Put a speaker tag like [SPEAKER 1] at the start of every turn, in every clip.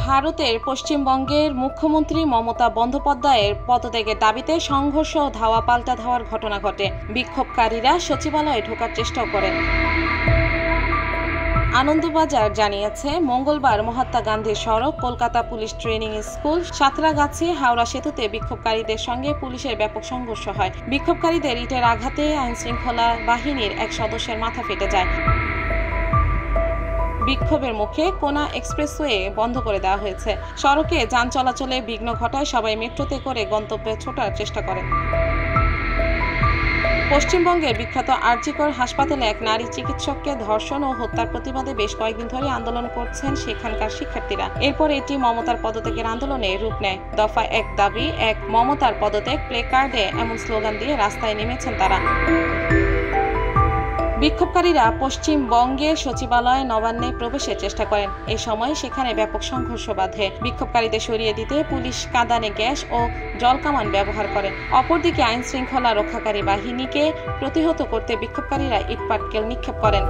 [SPEAKER 1] ভারতের পশ্চিমবঙ্গের মুখ্যমন্ত্রী মমতা বন্দ্যোপাধ্যায়ের পদত্যাগের দাবিতে সংঘর্ষ ও ধাওয়া পাল্টা ধাওয়ার ঘটনা ঘটে। বিক্ষোভকারীরা সচিবালয়ে ঢোকার চেষ্টাও করেন। আনন্দবাজার জানিয়েছে, মঙ্গলবার মহাত্মা গান্ধী সড়ক, Kolkata police training school, Santragachi, Howrah সেতুতে বিক্ষোভকারীদের সঙ্গে পুলিশের ব্যাপক সংঘর্ষ হয়। বিক্ষোভকারীদের ইটের আঘাতে আইনশৃঙ্খলা বাহিনীর এক সদস্যের মাথা ফেটে যায়। বিক্ষোভের মুখে কোনা এক্সপ্রেসওয়ে বন্ধ করে দেওয়া হয়েছে। সড়কে যান চলাচলে বিঘ্ন ঘটায় সবাই মেট্রোতে করে গন্তব্যে ছোটার চেষ্টা করেন। পশ্চিমবঙ্গের বিখ্যাত আরজিকর হাসপাতালে এক নারী চিকিৎসককে ধর্ষণ ও হত্যার প্রতিবাদে বেশ কয়েকদিন ধরে আন্দোলন করছেন সেখানকার শিক্ষার্থীরা। এরপর এটি মমতার পদত্যাগের আন্দোলনে রূপ নেয়। দফা এক দাবি এক, মমতার পদত্যাগ, প্লেকার্ডে এমন স্লোগান দিয়ে রাস্তায় নেমেছেন তারা। বিক্ষোভকারীরা পশ্চিমবঙ্গের সচিবালয় নবান্নে প্রবেশের চেষ্টা করেন। এ সময় সেখানে ব্যাপক সংঘর্ষ বাধে। বিক্ষোভকারীদের সরিয়ে দিতে পুলিশ কাঁদানে গ্যাস ও জলকামান ব্যবহার করে। অপরদিকে আইন শৃঙ্খলা রক্ষাকারী বাহিনীকে প্রতিহত করতে বিক্ষোভকারীরা ইটপাটকেল নিক্ষেপ করেন।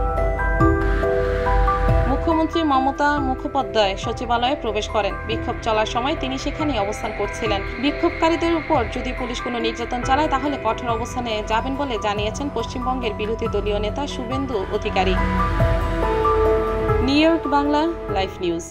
[SPEAKER 1] মুখ্যমন্ত্রী মমতা মুখোপাধ্যায় সচিবালয়ে প্রবেশ করেন। বিক্ষোভ চলার সময় তিনি সেখানেই অবস্থান করছিলেন। বিক্ষোভকারীদের উপর যদি পুলিশ কোনো নির্যাতন চালায় তাহলে কঠোর অবস্থানে যাবেন বলে জানিয়েছেন পশ্চিমবঙ্গের বিরোধী দলীয় নেতা Suvendu Adhikari. New York Bangla live news.